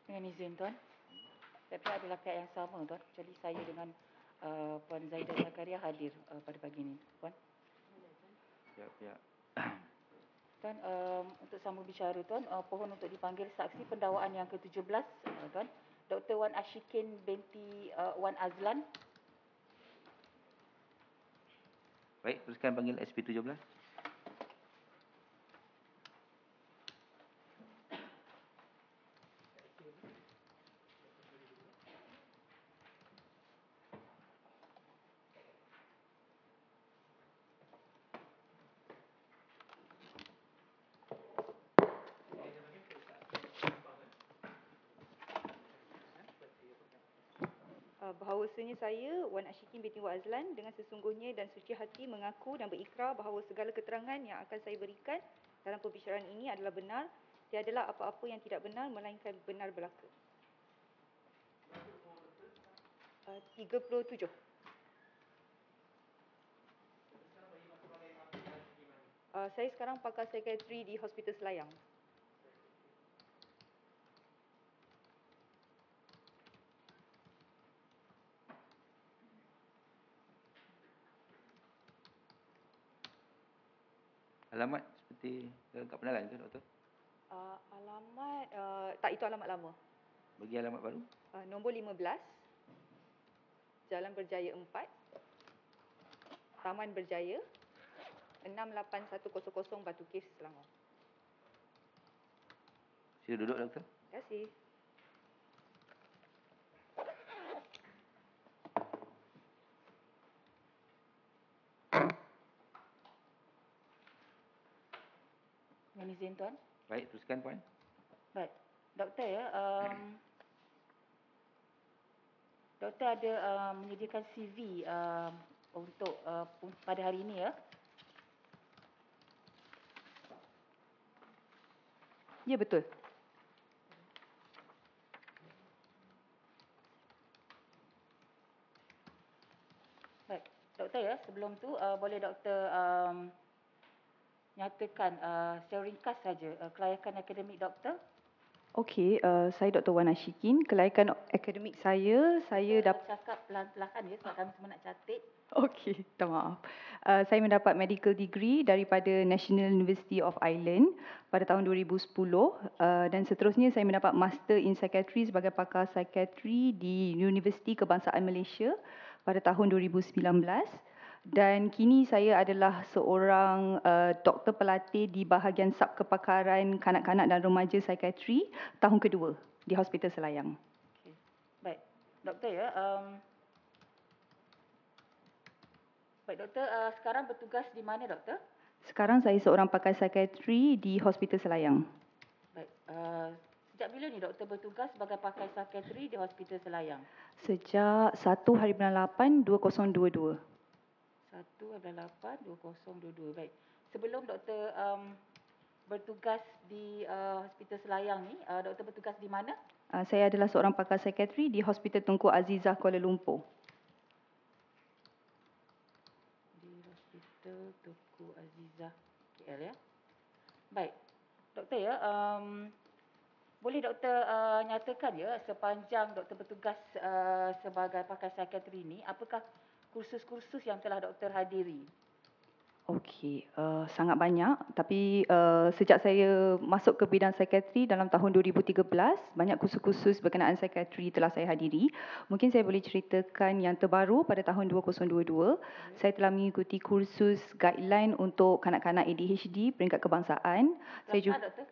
Dengan izin Tuan, tapi adalah pihak yang sama Tuan, kecuali saya dengan Puan Zaidah Zakaria hadir pada pagi ini Puan. Pihak-pihak. Tuan, untuk sambung bicara Tuan, pohon untuk dipanggil saksi pendakwaan yang ke-17 Tuan, Dr. Wan Ashikin binti Wan Azlan. Baik, teruskan panggil SP17. Bahawasanya saya, Wan Ashikin binti Wan Azlan, dengan sesungguhnya dan suci hati mengaku dan berikrar bahawa segala keterangan yang akan saya berikan dalam perbicaraan ini adalah benar. Tiadalah apa-apa yang tidak benar, melainkan benar belaka. 37. Saya sekarang pakar psikiatri di Hospital Selayang. Alamat seperti lengkap kenalan ke doktor? Alamat, tak, itu alamat lama. Bagi alamat baru? Nombor 15, Jalan Berjaya 4, Taman Berjaya, 68100 Batu Kes, Selangor. Sila duduk doktor. Terima kasih. Dengan izin Tuan. Baik, teruskan Puan. Baik, doktor ya, doktor ada menyediakan CV untuk pada hari ini ya. Ya, betul. Baik, doktor ya, sebelum tu boleh doktor nyatakan secara ringkas saja kelayakan akademik doktor. Okey, saya Dr. Wan Ashikin. Kelayakan akademik saya dapat cakap perlahan-lahan ya sebab kami semua nak catat. Okey, minta maaf. Saya mendapat medical degree daripada National University of Ireland pada tahun 2010 dan seterusnya saya mendapat Master in Psychiatry sebagai pakar psikiatri di Universiti Kebangsaan Malaysia pada tahun 2019. Dan kini saya adalah seorang doktor pelatih di bahagian subkepakaran kanak-kanak dan remaja psikiatri tahun kedua di Hospital Selayang. Okay. Baik, doktor ya. Baik doktor, sekarang bertugas di mana doktor? Sekarang saya seorang pakar psikiatri di Hospital Selayang. Baik, sejak bila ni doktor bertugas sebagai pakar psikiatri di Hospital Selayang? Sejak 1/8/2022. 1/8/2022. Baik. Sebelum doktor bertugas di Hospital Selayang ni, doktor bertugas di mana? Saya adalah seorang pakar psikiatri di Hospital Tunku Azizah Kuala Lumpur. Di Hospital Tunku Azizah KL ya. Baik. Doktor ya, boleh doktor nyatakan ya sepanjang doktor bertugas sebagai pakar psikiatri ini, apakah kursus-kursus yang telah doktor hadiri? Okey, sangat banyak. Tapi sejak saya masuk ke bidang psikiatri dalam tahun 2013, banyak kursus-kursus berkenaan psikiatri telah saya hadiri. Mungkin saya boleh ceritakan yang terbaru pada tahun 2022. Saya telah mengikuti kursus guideline untuk kanak-kanak ADHD peringkat kebangsaan. Saya juga doktor?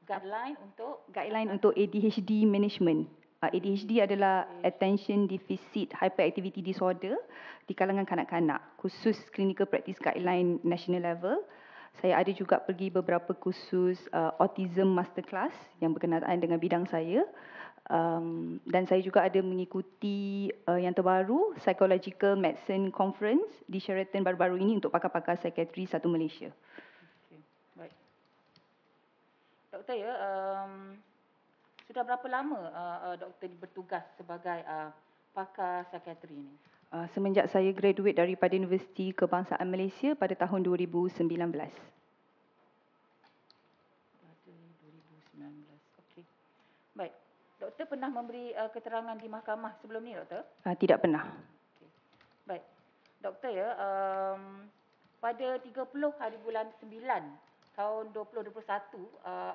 Guideline untuk ADHD management. ADHD adalah Attention Deficit Hyperactivity Disorder di kalangan kanak-kanak, khusus Clinical Practice Guideline National Level. Saya ada juga pergi beberapa kursus Autism Masterclass yang berkenaan dengan bidang saya. Dan saya juga ada mengikuti yang terbaru Psychological Medicine Conference di Sheraton baru-baru ini untuk pakar-pakar psikiatri satu Malaysia. Okay. Baik. Doktor ya, sudah berapa lama doktor bertugas sebagai pakar psikiatri ini? Semenjak saya graduate daripada Universiti Kebangsaan Malaysia pada tahun 2019. Pada 2019. Okey. Baik. doktor pernah memberi keterangan di mahkamah sebelum ni, doktor? Tidak pernah. Okey. Baik. Doktor ya, pada 30 hari bulan 9 tahun 2021,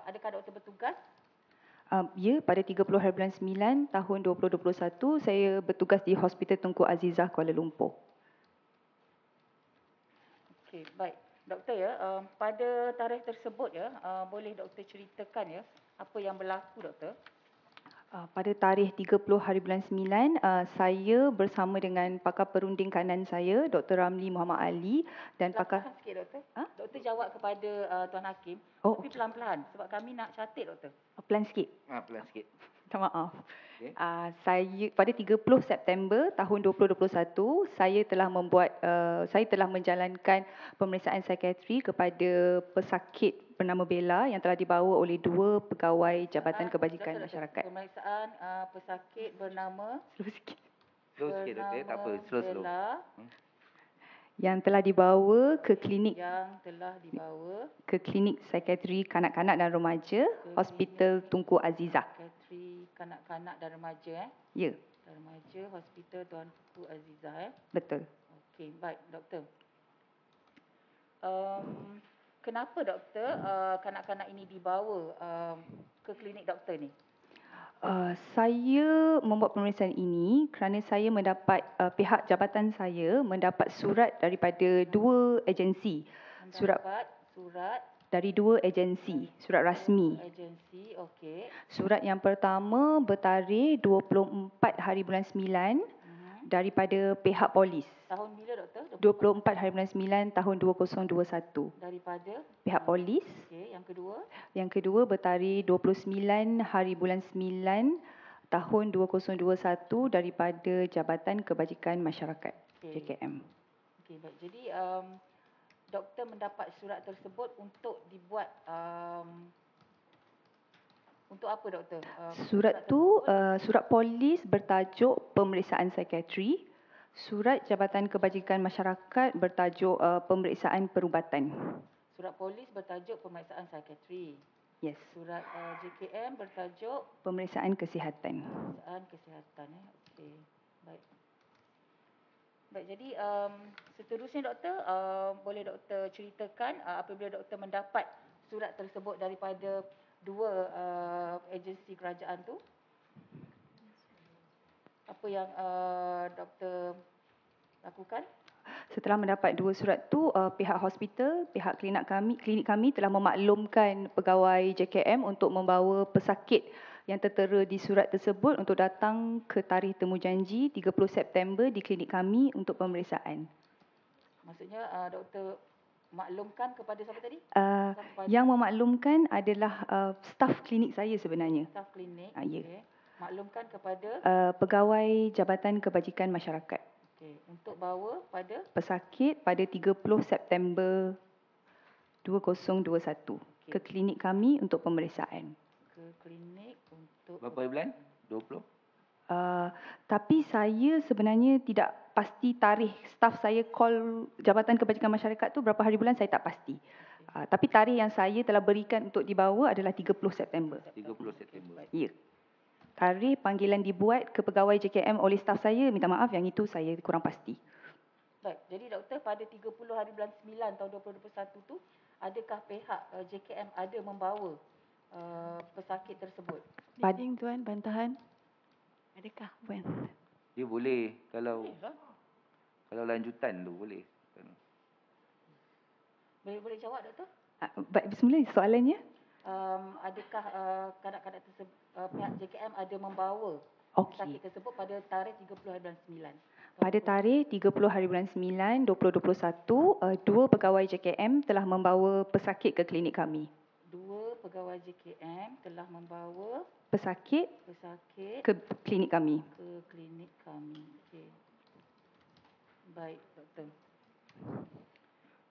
adakah doktor bertugas? Ya, pada 30 hari bulan 9 tahun 2021, saya bertugas di Hospital Tunku Azizah, Kuala Lumpur. Okey, baik. Doktor ya, pada tarikh tersebut ya, boleh doktor ceritakan ya, apa yang berlaku, doktor? Pada tarikh 30 hari bulan 9, saya bersama dengan pakar perunding kanan saya, Dr. Ramli Muhammad Ali dan pakar... Pelan-pelan sikit, doktor. Doktor jawab kepada Tuan Hakim, Oh, tapi pelan-pelan sebab kami nak catat, doktor. Pelan sikit. Pelan sikit. Minta maaf. Okey. Saya pada 30 September tahun 2021, saya telah menjalankan pemeriksaan psikiatri kepada pesakit bernama Bella yang telah dibawa oleh 2 pegawai Jabatan Kebajikan Doktor, Masyarakat. pemeriksaan pesakit bernama Slow sikit. Slow sikit, doktor. Tak apa, slow. Bella Yang telah dibawa ke klinik psikiatri kanak-kanak dan remaja, Hospital Tunku Azizah. Psikiatri kanak-kanak dan remaja Ya, dan remaja Hospital Tunku Azizah betul. Okey, baik, doktor. Kenapa, doktor, kanak-kanak ini dibawa ke klinik doktor ni? Saya membuat pemeriksaan ini kerana saya mendapat pihak jabatan saya mendapat surat daripada 2 agensi. Surat dari 2 agensi, surat rasmi. Agensi, okey. Surat yang pertama bertarikh 24 hari bulan 9 daripada pihak polis. Tahun bila, doktor? 24 hari bulan 9 tahun 2021. Daripada pihak polis. Okey, yang kedua? Yang kedua bertarikh 29 hari bulan 9 tahun 2021 daripada Jabatan Kebajikan Masyarakat, JKM. Okey, baik. Jadi doktor mendapat surat tersebut untuk dibuat untuk apa, doktor? Surat surat polis bertajuk pemeriksaan psikiatri. Surat Jabatan Kebajikan Masyarakat bertajuk pemeriksaan perubatan. Surat polis bertajuk pemeriksaan psikiatri. Yes. Surat JKM bertajuk pemeriksaan kesihatan. Pemeriksaan kesihatan. Okey. Baik. Baik, jadi seterusnya, doktor, boleh doktor ceritakan apabila doktor mendapat surat tersebut daripada 2 agensi kerajaan tu, apa yang doktor lakukan? Setelah mendapat 2 surat tu, pihak hospital, pihak klinik kami telah memaklumkan pegawai JKM untuk membawa pesakit yang tertera di surat tersebut untuk datang ke tarikh temujanji 30 September di klinik kami untuk pemeriksaan. Maksudnya doktor maklumkan kepada siapa tadi? Yang memaklumkan adalah staf klinik saya sebenarnya. Staf klinik. Ya. Okay. Maklumkan kepada pegawai Jabatan Kebajikan Masyarakat. Okey, untuk bawa pada pesakit pada 30 September 2021 ke klinik kami untuk pemeriksaan. Ke klinik untuk berapa bulan? 20? Tapi saya sebenarnya tidak pasti tarikh staf saya call Jabatan Kebajikan Masyarakat tu berapa hari bulan, saya tak pasti. Tapi tarikh yang saya telah berikan untuk dibawa adalah 30 September. 30 September. Ya. Tarikh panggilan dibuat ke pegawai JKM oleh staf saya, minta maaf yang itu saya kurang pasti. Baik, jadi doktor, pada 30 hari bulan 9 tahun 2021 tu, adakah pihak JKM ada membawa pesakit tersebut? Leading, Tuan, bantahan. Adakah, Puan? Dia boleh kalau lanjutan tu boleh. Boleh jawab, doktor? Baik, semula soalannya? Adakah kanak-kanak tersebut pihak JKM ada membawa pesakit tersebut pada tarikh 30 hari bulan 9? Pada tarikh 30 hari bulan 9 2021, 2 pegawai JKM telah membawa pesakit ke klinik kami. 2 pegawai JKM telah membawa pesakit ke klinik kami. Okey. Baik, doktor.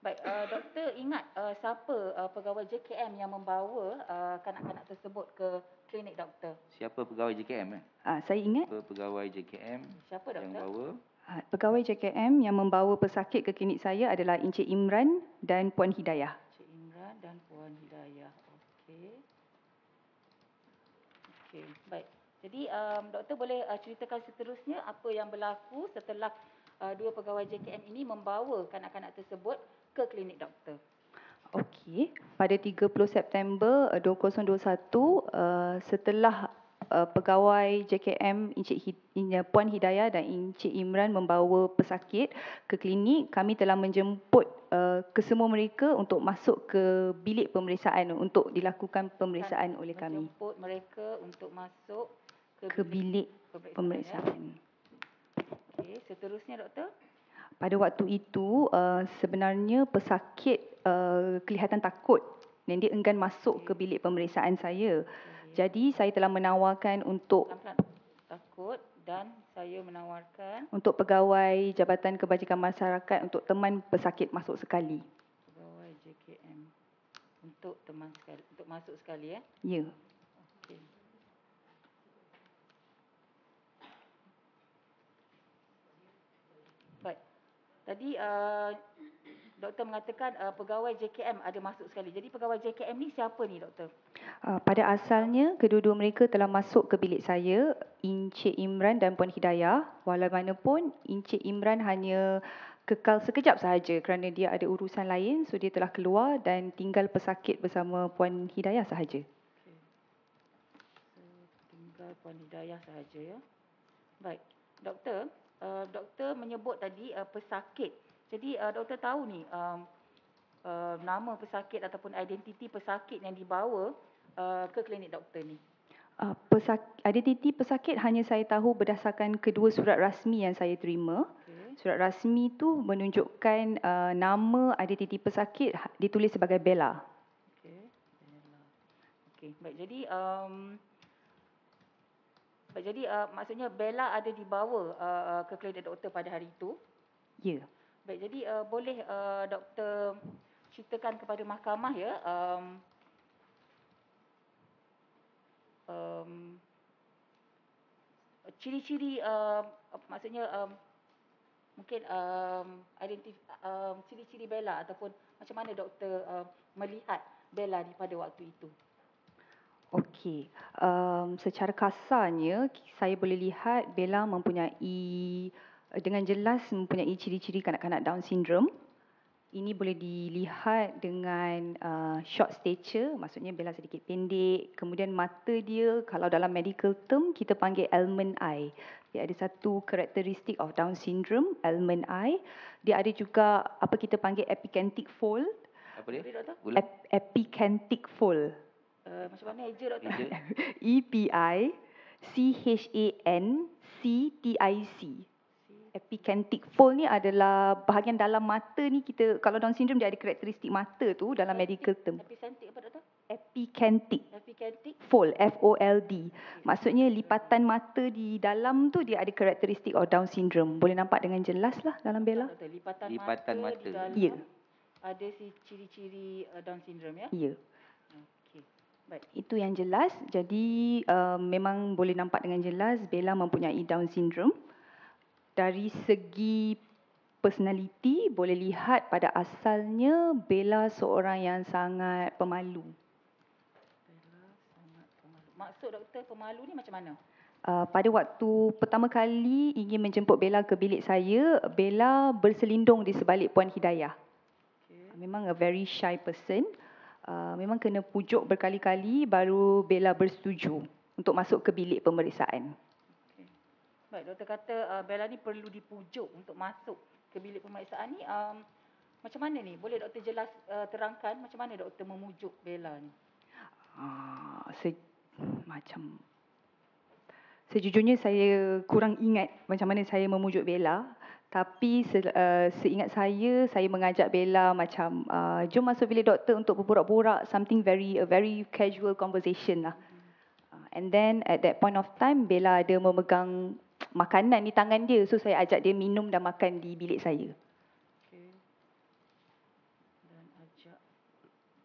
Baik, doktor ingat siapa pegawai JKM yang membawa kanak-kanak tersebut ke klinik doktor? Siapa pegawai JKM? Saya ingat. Siapa pegawai JKM siapa, doktor? Yang bawa? Pegawai JKM yang membawa pesakit ke klinik saya adalah Encik Imran dan Puan Hidayah. Encik Imran dan Puan Hidayah. Okey. Okey, baik. Jadi doktor boleh ceritakan seterusnya apa yang berlaku setelah dua pegawai JKM ini membawa kanak-kanak tersebut ke klinik doktor. Okey, pada 30 September 2021, setelah pegawai JKM Puan Hidayah dan Encik Imran membawa pesakit ke klinik, kami telah menjemput kesemua mereka untuk masuk ke bilik pemeriksaan untuk dilakukan pemeriksaan oleh kami. Menjemput mereka untuk masuk Ke bilik Ya. pemeriksaan. Okey, seterusnya doktor. Pada waktu itu sebenarnya pesakit kelihatan takut dan dia enggan masuk ke bilik pemeriksaan saya. Jadi saya telah menawarkan untuk Pelan-pelan. Takut dan saya menawarkan untuk pegawai Jabatan Kebajikan Masyarakat untuk teman pesakit masuk sekali. pegawai JKM untuk teman sekali, untuk masuk sekali ya. Ya. Okey. Baik. Tadi doktor mengatakan pegawai JKM ada masuk sekali. Jadi pegawai JKM ni siapa ni doktor? Pada asalnya kedua-dua mereka telah masuk ke bilik saya, Encik Imran dan Puan Hidayah. Walaupun Encik Imran hanya kekal sekejap sahaja kerana dia ada urusan lain, so dia telah keluar dan tinggal pesakit bersama Puan Hidayah sahaja. Okey. So, tinggal Puan Hidayah sahaja ya. Baik. Doktor, doktor menyebut tadi pesakit. Jadi doktor tahu ni nama pesakit ataupun identiti pesakit yang dibawa ke klinik doktor ni. Identiti pesakit hanya saya tahu berdasarkan kedua surat rasmi yang saya terima. Okey. Surat rasmi tu menunjukkan nama identiti pesakit ditulis sebagai Bella. Okey. Bella. Okey, baik. Jadi maksudnya Bella ada dibawa ke klinik doktor pada hari itu. Ya. Baik, jadi boleh doktor ceritakan kepada mahkamah ya ciri-ciri maksudnya mungkin ciri-ciri Bella ataupun macam mana doktor melihat Bella pada waktu itu. Okey. Secara kasarnya saya boleh lihat Bella dengan jelas mempunyai ciri-ciri kanak-kanak Down syndrome. Ini boleh dilihat dengan short stature, maksudnya Bella sedikit pendek. Kemudian mata dia, kalau dalam medical term, kita panggil almond eye. Dia ada satu karakteristik of Down syndrome, almond eye. Dia ada juga apa kita panggil epicantic fold. Apa dia? Boleh doktor? Ulang. Epicantic fold. Macam mana eja doktor? Eja. EPICANCTIC. Epicantic fold ni adalah bahagian dalam mata ni kita, kalau Down syndrome dia ada karakteristik mata tu dalam medical term. Epicentric apa doktor? Epicantic Epicantic. fold, FOLD. Maksudnya lipatan mata di dalam tu dia ada karakteristik of Down syndrome. Boleh nampak dengan jelas lah dalam Bella. Doktor, lipatan Lipatan mata mata. di dalam Ya. ada ciri-ciri Down syndrome ya. Ya. Okey. Baik. Itu yang jelas. Jadi memang boleh nampak dengan jelas Bella mempunyai Down syndrome. Dari segi personality boleh lihat pada asalnya Bella seorang yang sangat pemalu. Bella sangat pemalu. Maksud doktor pemalu ni macam mana? Pada waktu pertama kali ingin menjemput Bella ke bilik saya, Bella berselindung di sebalik Puan Hidayah. Okey. Memang a very shy person. Memang kena pujuk berkali-kali baru Bella bersetuju untuk masuk ke bilik pemeriksaan. Okey. Baik, doktor kata Bella ni perlu dipujuk untuk masuk ke bilik pemeriksaan ni. Macam mana ni? Boleh doktor terangkan macam mana doktor memujuk Bella ni? Sejujurnya saya kurang ingat macam mana saya memujuk Bella. Tapi seingat saya mengajak Bella macam jom masuk bilik doktor untuk berborak-borak, something a very casual conversation lah. And then at that point of time Bella ada memegang makanan di tangan dia, so saya ajak dia minum dan makan di bilik saya. Okey. Dan ajak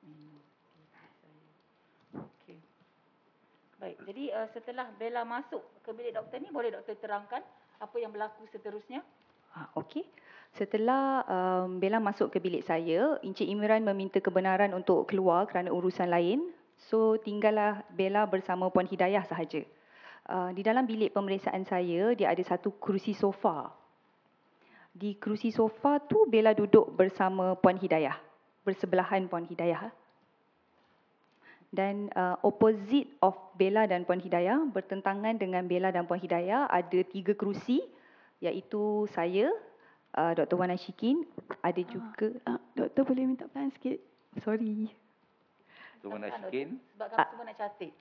minum di bilik saya. Okey. Baik, jadi setelah Bella masuk ke bilik doktor ni, boleh doktor terangkan apa yang berlaku seterusnya? Okey. Setelah Bella masuk ke bilik saya, Encik Imran meminta kebenaran untuk keluar kerana urusan lain. So tinggallah Bella bersama Puan Hidayah sahaja. Di dalam bilik pemeriksaan saya, dia ada satu kerusi sofa. Di kerusi sofa tu Bella duduk bersama Puan Hidayah, bersebelahan Puan Hidayah. Dan opposite of Bella dan Puan Hidayah, bertentangan dengan Bella dan Puan Hidayah, ada 3 kerusi, iaitu saya, Dr. Wan Ashikin, ada juga... Doktor boleh minta pelan sikit? Sorry. Tuan Ashikin. Sebab kami semua nak cantik.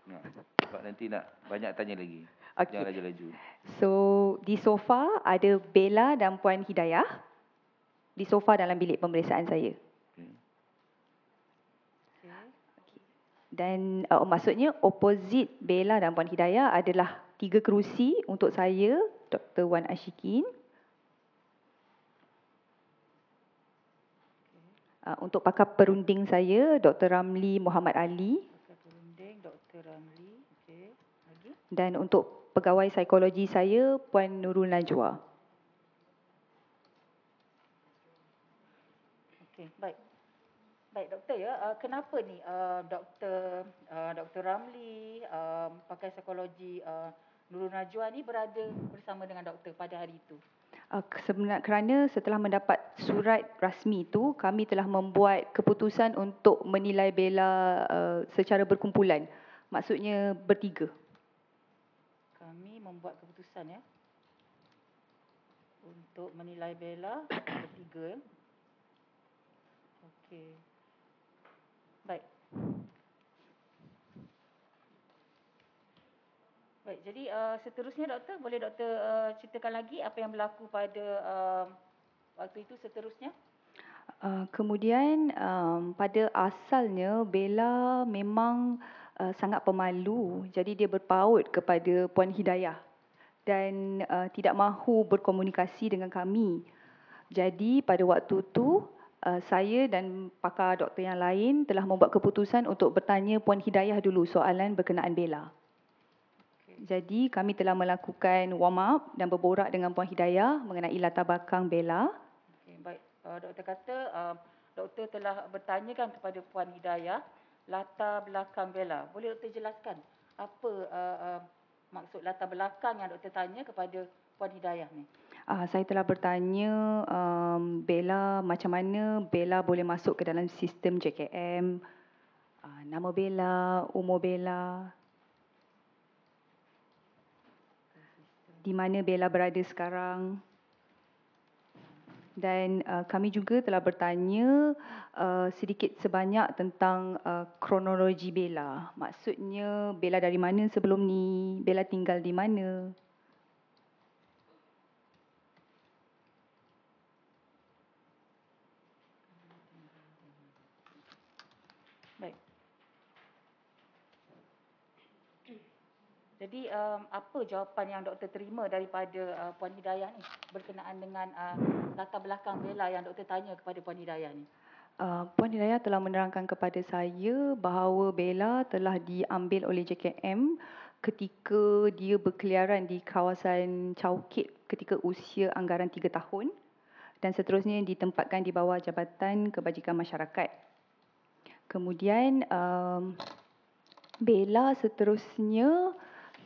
Sebab nanti nak banyak tanya lagi. Okey. Jangan laju-laju. So, di sofa ada Bella dan Puan Hidayah. Di sofa dalam bilik pemeriksaan saya. Okay. Dan maksudnya opposite Bella dan Puan Hidayah adalah 3 kerusi untuk saya, Dr. Wan Ashikin. Untuk pakar perunding saya, Dr. Ramli Muhammad Ali. Pakar perunding, Dr. Ramli. Okey. Lagi? Dan untuk pegawai psikologi saya, Puan Nurul Najwa. Okey, baik. Baik doktor ya, kenapa ni Dr. Ramli, pakar psikologi Nurul Najwa ni berada bersama dengan doktor pada hari itu? Kerana setelah mendapat surat rasmi itu, kami telah membuat keputusan untuk menilai Bella secara berkumpulan. Maksudnya bertiga. Kami membuat keputusan ya untuk menilai Bella bertiga. Okey. Baik. Baik, jadi seterusnya doktor, boleh doktor ceritakan lagi apa yang berlaku pada waktu itu seterusnya? Kemudian pada asalnya Bella memang sangat pemalu, jadi dia berpaut kepada Puan Hidayah dan tidak mahu berkomunikasi dengan kami. Jadi pada waktu itu saya dan pakar doktor yang lain telah membuat keputusan untuk bertanya Puan Hidayah dulu soalan berkenaan Bella. Jadi kami telah melakukan warm up dan berborak dengan Puan Hidayah mengenai latar belakang Bella. Okey, baik. Doktor kata doktor telah bertanyakan kepada Puan Hidayah latar belakang Bella. Boleh doktor jelaskan apa maksud latar belakang yang doktor tanya kepada Puan Hidayah ni? Saya telah bertanya Bella, macam mana Bella boleh masuk ke dalam sistem JKM, nama Bella, umur Bella, di mana Bella berada sekarang. Dan kami juga telah bertanya sedikit sebanyak tentang kronologi Bella. Maksudnya Bella dari mana sebelum ni, Bella tinggal di mana. Baik. Jadi apa jawapan yang doktor terima daripada Puan Hidayah ni berkenaan dengan latar belakang Bella yang doktor tanya kepada Puan Hidayah ni? Puan Hidayah telah menerangkan kepada saya bahawa Bella telah diambil oleh JKM ketika dia berkeliaran di kawasan Chowkit ketika usia anggaran 3 tahun dan seterusnya ditempatkan di bawah Jabatan Kebajikan Masyarakat. Kemudian Bella seterusnya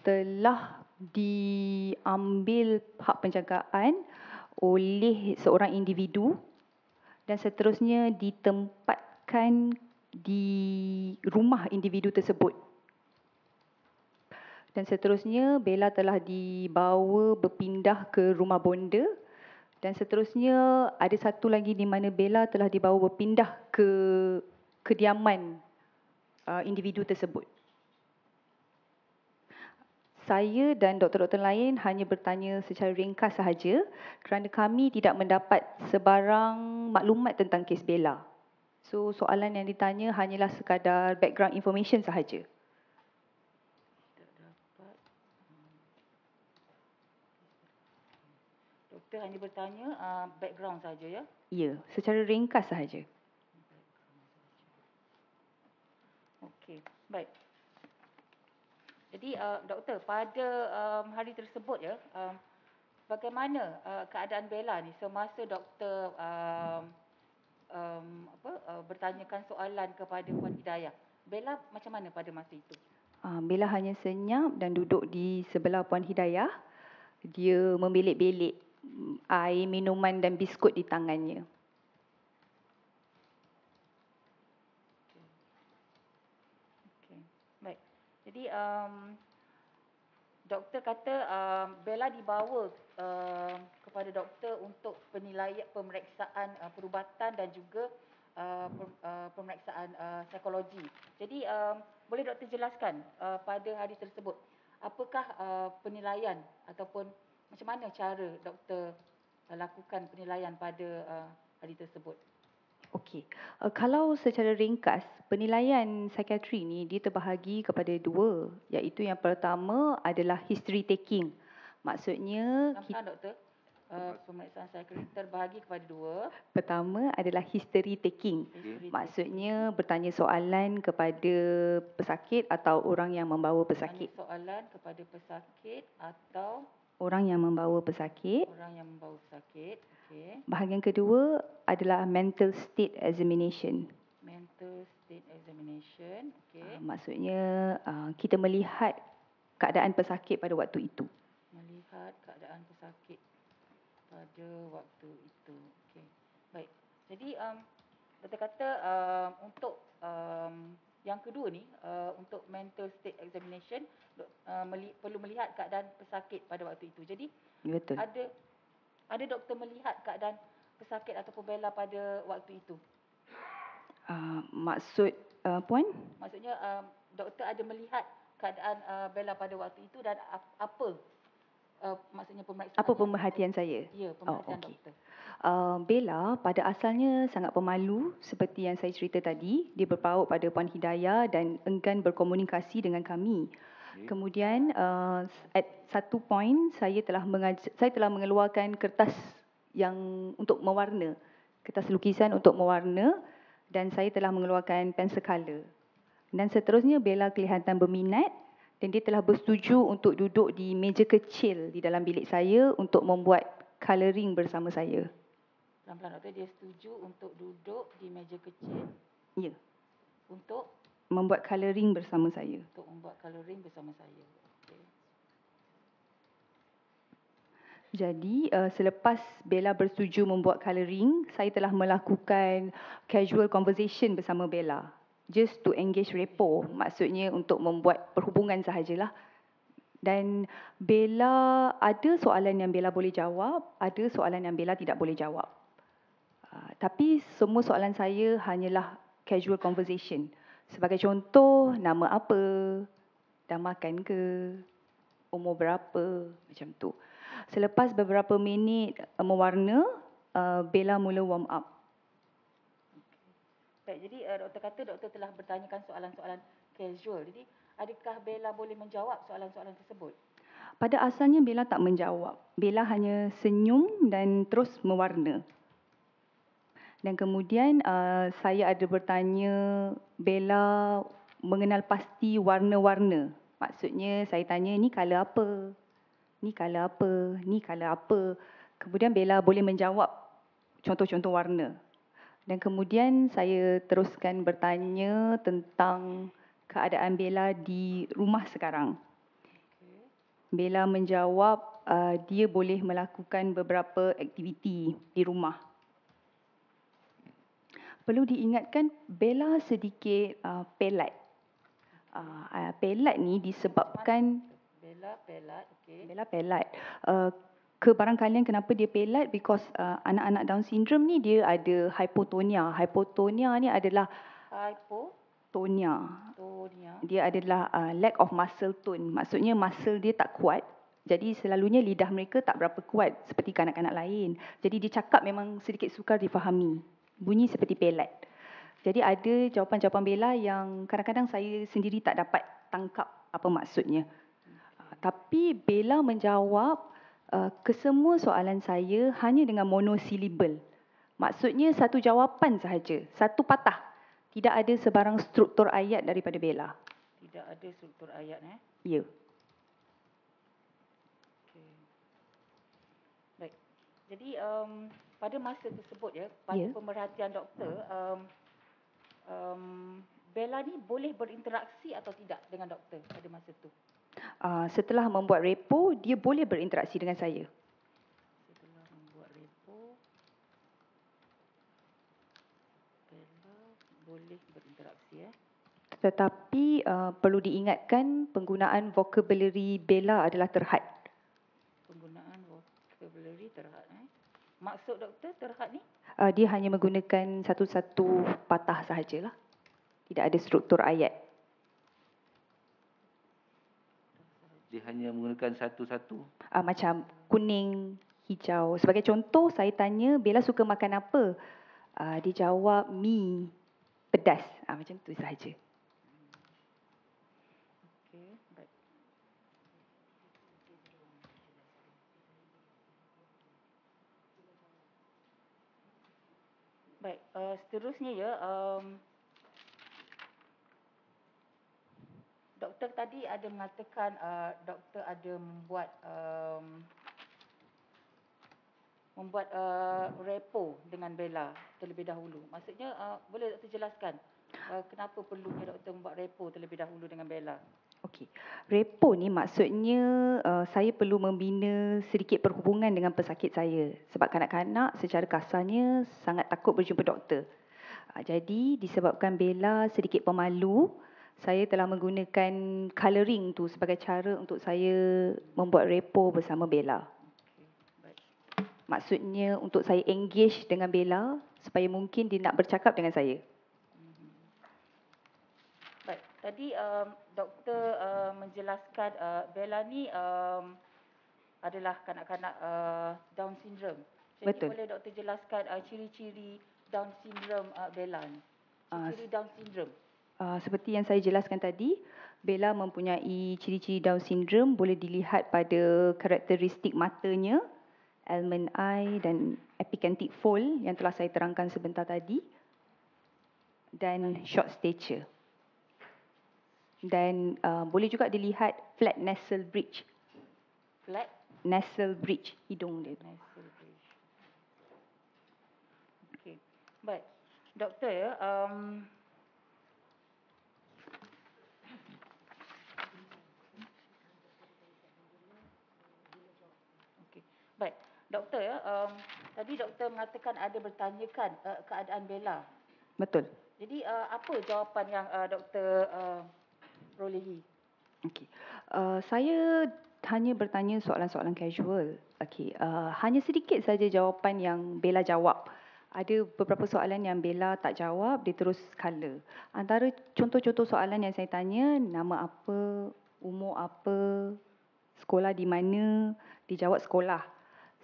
telah diambil hak penjagaan oleh seorang individu dan seterusnya ditempatkan di rumah individu tersebut. Dan seterusnya Bella telah dibawa berpindah ke rumah bonda dan seterusnya ada satu lagi di mana Bella telah dibawa berpindah ke kediaman individu tersebut. Saya dan doktor-doktor lain hanya bertanya secara ringkas sahaja kerana kami tidak mendapat sebarang maklumat tentang kes Bella. So, soalan yang ditanya hanyalah sekadar background information sahaja. Tak dapat. Doktor hanya bertanya background saja ya? Ya, secara ringkas sahaja. Okey, baik. Jadi doktor, pada hari tersebut ya, bagaimana keadaan Bella ni semasa doktor bertanyakan soalan kepada Puan Hidayah? Bella macam mana pada masa itu? Bella hanya senyap dan duduk di sebelah Puan Hidayah. Dia membelik-belik air, minuman dan biskut di tangannya. Okey. Baik. Jadi doktor kata Bella dibawa kepada doktor untuk penilaian pemeriksaan perubatan dan juga pemeriksaan psikologi. Jadi boleh doktor jelaskan pada hari tersebut apakah penilaian ataupun macam mana cara doktor lakukan penilaian pada hari tersebut? Okey. Kalau secara ringkas, penilaian psikiatri ni dia terbahagi kepada dua, iaitu yang pertama adalah history taking. Maksudnya Pelan-pelan doktor. Pemeriksaan psikiatri terbahagi kepada dua. pertama adalah history taking. History Maksudnya bertanya soalan kepada pesakit atau orang yang membawa taking. pesakit. Tanya soalan kepada pesakit atau Orang yang membawa pesakit. orang yang membawa pesakit. Okey. Bahagian kedua adalah mental state examination. Mental state examination. Okey. Maksudnya kita melihat keadaan pesakit pada waktu itu. Melihat keadaan pesakit pada waktu itu. Okey. Baik. Jadi doktor kata untuk yang kedua ni untuk mental state examination perlu melihat keadaan pesakit pada waktu itu. Jadi Betul. ada doktor melihat keadaan pesakit ataupun Bella pada waktu itu. Maksud Puan? Maksudnya doktor ada melihat keadaan Bella pada waktu itu dan apa maksudnya pemeriksaan. Apa pemerhatian saya? Ya, pemerhatian okey. doktor. Bella pada asalnya sangat pemalu seperti yang saya cerita tadi. Dia berpaut pada Puan Hidayah dan enggan berkomunikasi dengan kami. Kemudian at satu point saya telah mengeluarkan kertas yang untuk mewarna, kertas lukisan untuk mewarna, dan saya telah mengeluarkan pensel color. Dan seterusnya Bella kelihatan berminat dan dia telah bersetuju untuk duduk di meja kecil di dalam bilik saya untuk membuat colouring bersama saya. Pelan-pelan doktor, dia setuju untuk duduk di meja kecil Ya, untuk membuat colouring bersama saya. membuat colouring bersama saya. Okey. Jadi selepas Bella bersetuju membuat colouring, saya telah melakukan casual conversation bersama Bella. Just to engage rapport, maksudnya untuk membuat perhubungan sahajalah. Dan Bella, ada soalan yang Bella boleh jawab, ada soalan yang Bella tidak boleh jawab. Tapi semua soalan saya hanyalah casual conversation. Sebagai contoh, nama apa, dah makan ke, umur berapa, macam tu. Selepas beberapa minit mewarna, Bella mula warm up. Baik, jadi doktor kata doktor telah bertanyakan soalan-soalan casual. Jadi adakah Bella boleh menjawab soalan-soalan tersebut? Pada asalnya Bella tak menjawab. Bella hanya senyum dan terus mewarna. Dan kemudian saya ada bertanya Bella mengenal pasti warna-warna. Maksudnya saya tanya ni colour apa? Ni colour apa? Ni colour apa? Kemudian Bella boleh menjawab contoh-contoh warna. Dan kemudian saya teruskan bertanya tentang keadaan Bella di rumah sekarang. Okey. Bella menjawab dia boleh melakukan beberapa aktiviti di rumah. Perlu diingatkan Bella sedikit pelat. Pelat ni disebabkan Bella pelat, okey. Bella pelat. Kebarangkalian kenapa dia pelat because anak-anak Down syndrome ni dia ada hypotonia. Hypotonia ni adalah Hypotonia. dia adalah lack of muscle tone. Maksudnya muscle dia tak kuat. Jadi selalunya lidah mereka tak berapa kuat seperti kanak-kanak lain. Jadi dia cakap memang sedikit sukar difahami. Bunyi seperti pelat. Jadi ada jawapan-jawapan Bella yang kadang-kadang saya sendiri tak dapat tangkap apa maksudnya. Tapi Bella menjawab kesemua soalan saya hanya dengan monosyllable. Maksudnya satu jawapan sahaja, satu patah. Tidak ada sebarang struktur ayat daripada Bella. Tidak ada struktur ayat Ya. Okey. Baik. Jadi pada masa tersebut pada Ya. pemerhatian doktor Bella ni boleh berinteraksi atau tidak dengan doktor pada masa tu? Setelah membuat repo, dia boleh berinteraksi dengan saya. Setelah membuat repo, Bella boleh berinteraksi Tetapi perlu diingatkan penggunaan vocabulary Bella adalah terhad. Penggunaan vocabulary terhad Maksud doktor terhad ni? Dia hanya menggunakan satu-satu patah sahajalah. Tidak ada struktur ayat. Dia hanya menggunakan satu-satu. Macam kuning, hijau. Sebagai contoh, saya tanya Bella suka makan apa? Dia jawab mi pedas. Macam tu sahaja. Okey, baik. Baik, seterusnya ya, doktor tadi ada mengatakan doktor ada membuat repo dengan Bella terlebih dahulu. Maksudnya boleh doktor jelaskan kenapa perlunya doktor membuat repo terlebih dahulu dengan Bella? Okey. Repo ni maksudnya saya perlu membina sedikit perhubungan dengan pesakit saya. Sebab kanak-kanak secara kasarnya sangat takut berjumpa doktor. Jadi disebabkan Bella sedikit pemalu, saya telah menggunakan colouring tu sebagai cara untuk saya membuat repo bersama Bella. Okey, baik. Maksudnya untuk saya engage dengan Bella supaya mungkin dia nak bercakap dengan saya. Baik, tadi doktor menjelaskan Bella ni adalah kanak-kanak Down syndrome. Jadi Betul. boleh doktor jelaskan ciri-ciri Down syndrome Bella ni? Ciri-ciri Down syndrome. Seperti yang saya jelaskan tadi, Bella mempunyai ciri-ciri Down syndrome boleh dilihat pada karakteristik matanya, almond eye dan epicantic fold yang telah saya terangkan sebentar tadi, dan short stature. Dan boleh juga dilihat flat nasal bridge. Flat Nasal bridge, hidung dia. nasal bridge. Okey, baik. Doktor ya, okey. Baik, doktor ya, tadi doktor mengatakan ada bertanyakan keadaan Bella. Betul. Jadi apa jawapan yang doktor perolehi? Okey. Saya hanya bertanya soalan-soalan casual. Okey. Hanya sedikit saja jawapan yang Bella jawab. Ada beberapa soalan yang Bella tak jawab, dia terus colour. Antara contoh-contoh soalan yang saya tanya, nama apa, umur apa, sekolah di mana, dia jawab sekolah.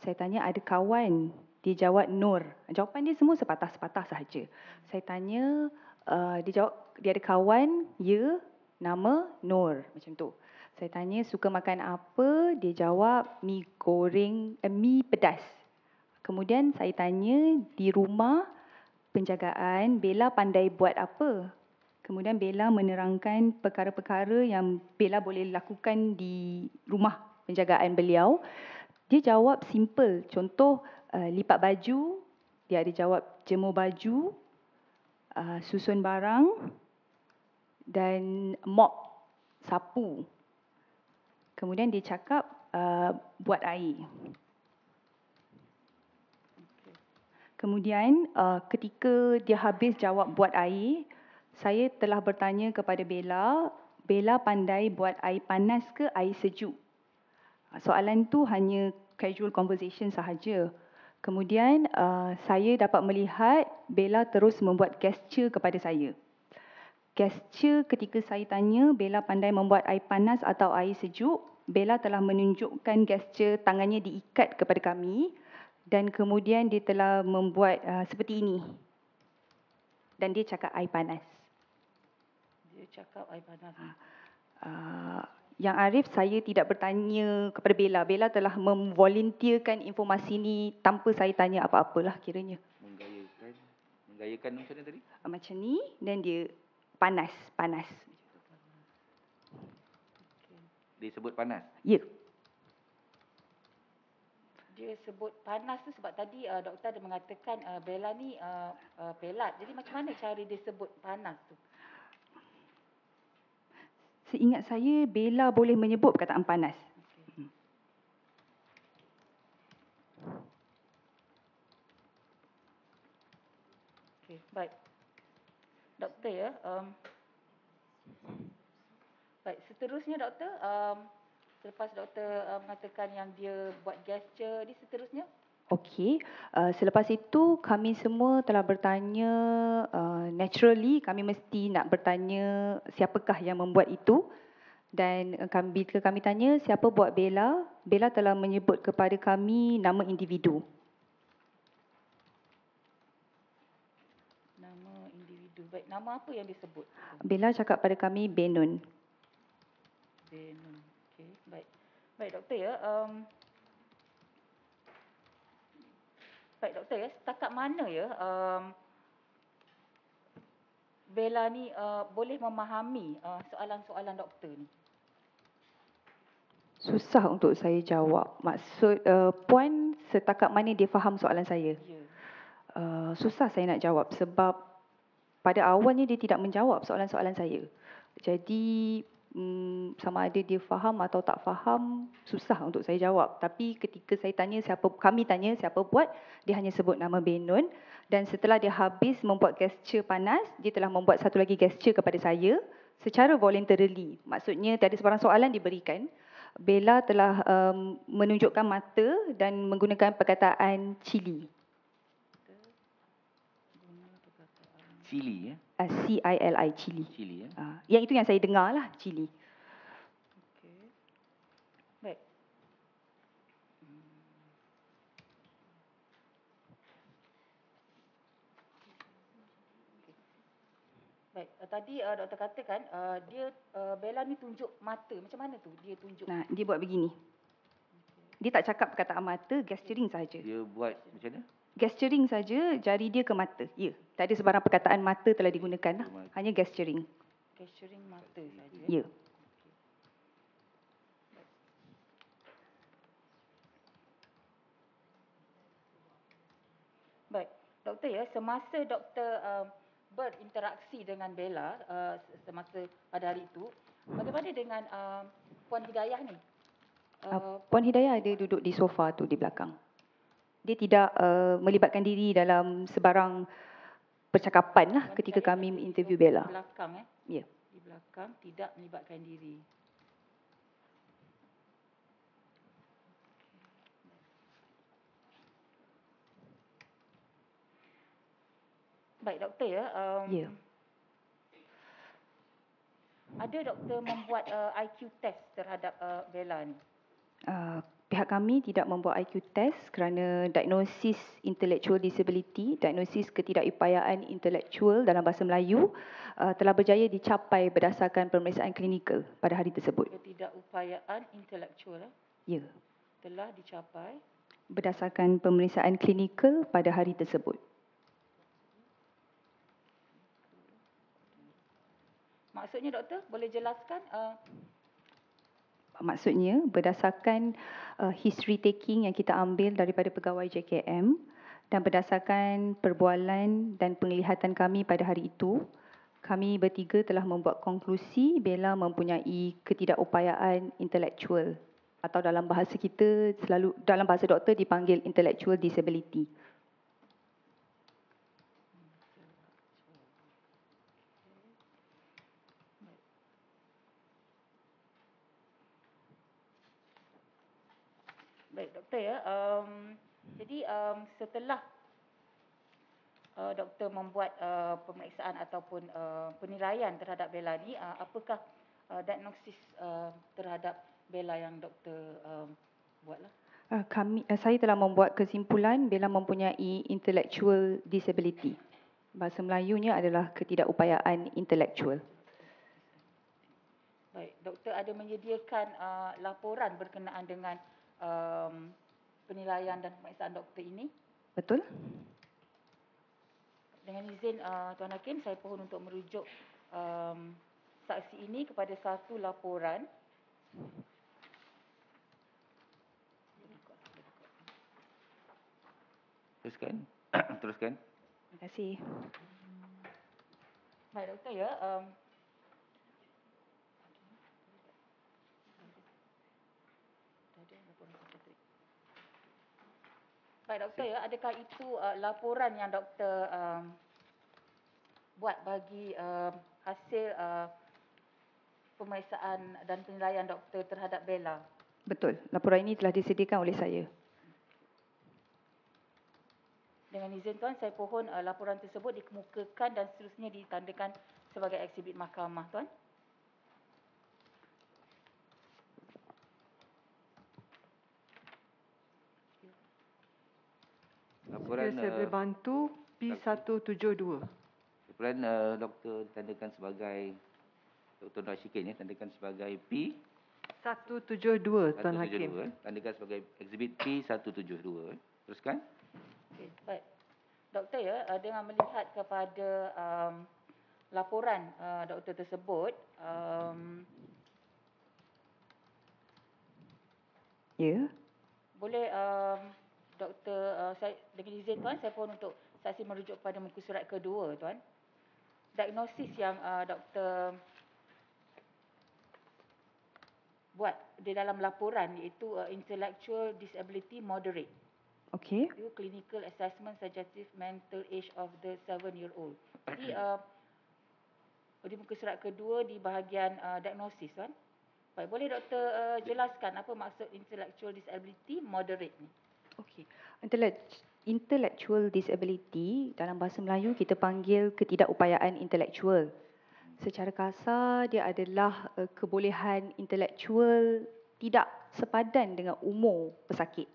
Saya tanya ada kawan, dia jawab Nur. Jawapan dia semua sepatah-sepatah sahaja. Saya tanya, dia jawab dia ada kawan, ya, nama Nur, macam tu. Saya tanya suka makan apa, dia jawab mi goreng, mi pedas. Kemudian saya tanya di rumah penjagaan Bella pandai buat apa. Kemudian Bella menerangkan perkara-perkara yang Bella boleh lakukan di rumah penjagaan beliau. Dia jawab simple. Contoh lipat baju, dia ada jawab jemur baju, susun barang dan mop, sapu. Kemudian dia cakap buat air. Kemudian ketika dia habis jawab buat air, saya telah bertanya kepada Bella, Bella pandai buat air panas ke air sejuk? Soalan tu hanya casual conversation sahaja. Kemudian saya dapat melihat Bella terus membuat gesture kepada saya. Gesture ketika saya tanya Bella pandai membuat air panas atau air sejuk, Bella telah menunjukkan gesture tangannya diikat kepada kami dan kemudian dia telah membuat seperti ini. Dan dia cakap air panas. Dia cakap air panas. Yang Arif, saya tidak bertanya kepada Bella. Bella telah memvolunteerkan informasi ni tanpa saya tanya apa-apalah kiranya. Menggayakan macam mana tadi? Macam ni dan dia panas. Dia sebut panas? Ya. Dia sebut panas tu sebab tadi doktor ada mengatakan Bella ni pelat. Jadi macam mana cara dia sebut panas tu? Seingat saya, Bella boleh menyebut perkataan panas. Okey, baik. Doktor ya, baik, seterusnya doktor, selepas doktor mengatakan yang dia buat gesture, di seterusnya? Okey, selepas itu kami semua telah bertanya, naturally kami mesti nak bertanya siapakah yang membuat itu. Dan bila kami tanya siapa buat Bella, Bella telah menyebut kepada kami nama individu. Nama individu. Baik, nama apa yang disebut? Bella cakap pada kami Benun. Benun. Okey, baik. Baik doktor ya, baik doktor ya, setakat mana ya Bella ni boleh memahami soalan-soalan doktor ni? Susah untuk saya jawab. Maksud puan setakat mana dia faham soalan saya? Ya. Susah saya nak jawab sebab pada awalnya dia tidak menjawab soalan-soalan saya. Jadi sama ada dia faham atau tak faham, susah untuk saya jawab. Tapi ketika kami tanya siapa buat, dia hanya sebut nama Benun. Dan setelah dia habis membuat gesture panas, dia telah membuat satu lagi gesture kepada saya secara voluntarily. Maksudnya tiada sebarang soalan diberikan. Bella telah menunjukkan mata dan menggunakan perkataan cili. Cili ya. C-I-L-I, cili. Cili ya. Yang itu yang saya dengar lah, cili. Okey. Baik. Baik, tadi doktor katakan dia Bella ni tunjuk mata. Macam mana tu dia tunjuk? Nah, dia buat begini. Dia tak cakap perkataan mata, gesturing saja. Dia buat macam mana? Gesturing saja, jari dia ke mata. Ya, tak ada sebarang perkataan mata telah digunakan lah. Hanya gesturing. Gesturing mata saja. Ya. Baik, doktor ya, semasa doktor berinteraksi dengan Bella semasa pada hari itu, bagaimana dengan Puan Hidayah ni? Puan Hidayah ada duduk di sofa tu di belakang. Dia tidak melibatkan diri dalam sebarang percakapan lah Puan ketika Hidayah kami ada di menginterview sofa Bella. Di belakang Ya. Di belakang, tidak melibatkan diri. Baik doktor ya, Ya. ada doktor membuat IQ test terhadap Bella ni? Pihak kami tidak membuat IQ test kerana diagnosis intellectual disability, diagnosis ketidakupayaan intelektual dalam bahasa Melayu telah berjaya dicapai berdasarkan pemeriksaan klinikal pada hari tersebut. Ketidakupayaan intelektual Ya, telah dicapai berdasarkan pemeriksaan klinikal pada hari tersebut. Maksudnya doktor, boleh jelaskan? Maksudnya berdasarkan history taking yang kita ambil daripada pegawai JKM dan berdasarkan perbualan dan penglihatan kami pada hari itu, kami bertiga telah membuat konklusi Bella mempunyai ketidakupayaan intelektual atau dalam bahasa kita dalam bahasa doktor dipanggil intellectual disability. Baik doktor ya, jadi setelah doktor membuat pemeriksaan ataupun penilaian terhadap Bella ni, apakah diagnosis terhadap Bella yang doktor buatlah? Saya telah membuat kesimpulan Bella mempunyai intellectual disability. Bahasa Melayunya adalah ketidakupayaan intelektual. Baik, doktor ada menyediakan laporan berkenaan dengan penilaian dan pemeriksaan doktor ini? Betul? Dengan izin Tuan Hakim, saya pohon untuk merujuk saksi ini kepada satu laporan. Teruskan. Teruskan. Terima kasih. Baik doktor ya, Baik doktor ya, adakah itu laporan yang doktor buat bagi hasil pemeriksaan dan penilaian doktor terhadap Bella? Betul, laporan ini telah disediakan oleh saya. Dengan izin tuan, saya pohon laporan tersebut dikemukakan dan seterusnya ditandakan sebagai eksibit mahkamah tuan. Laporan saya boleh bantu P172. laporan doktor ditandakan sebagai Dr. Nur Ashikin ya, tandakan sebagai P 172 Tuan Hakim. 172, tandakan sebagai exhibit P172. Teruskan. Okey, baik. Doktor ya, dengan melihat kepada laporan doktor tersebut, Ya. boleh doktor, saya dengan izin tuan, saya pohon untuk saksi merujuk pada muka surat kedua tuan. Diagnosis yang doktor buat di dalam laporan iaitu intellectual disability moderate. Okey. Itu clinical assessment suggestive mental age of the 7-year-old. Jadi di muka surat kedua di bahagian diagnosis kan. Baik, boleh doktor jelaskan apa maksud intellectual disability moderate ni? Okey. Intellectual disability dalam bahasa Melayu kita panggil ketidakupayaan intelektual. Secara kasar dia adalah kebolehan intelektual tidak sepadan dengan umur pesakit.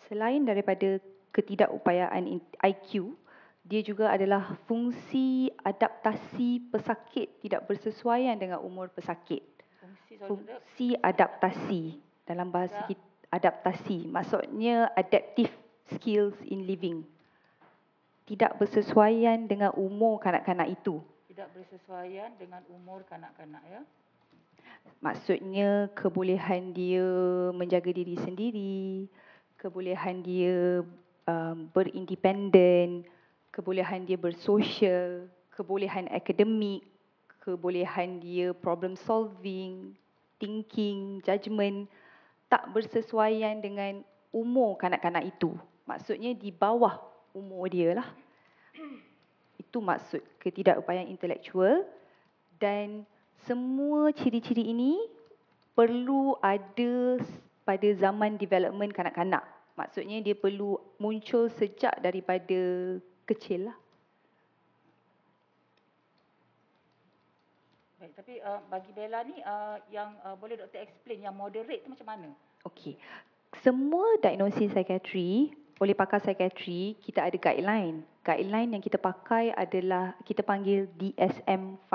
Selain daripada ketidakupayaan IQ, dia juga adalah fungsi adaptasi pesakit tidak bersesuaian dengan umur pesakit. Fungsi adaptasi dalam bahasa kita adaptasi maksudnya adaptive skills in living. Tidak bersesuaian dengan umur kanak-kanak itu. Tidak bersesuaian dengan umur kanak-kanak ya. Maksudnya kebolehan dia menjaga diri sendiri, kebolehan dia berindependen, kebolehan dia bersosial, kebolehan akademik, kebolehan dia problem solving, thinking, judgement tak bersesuaian dengan umur kanak-kanak itu. Maksudnya di bawah umur dia lah. Itu maksud ketidakupayaan intelektual dan semua ciri-ciri ini perlu ada pada zaman development kanak-kanak. Maksudnya dia perlu muncul sejak daripada kecil lah. Baik, tapi bagi Bella ni yang boleh doktor explain yang moderate tu macam mana? Okey. Semua diagnosis psikiatri, oleh pakar psikiatri, kita ada guideline. Guideline yang kita pakai adalah kita panggil DSM-5.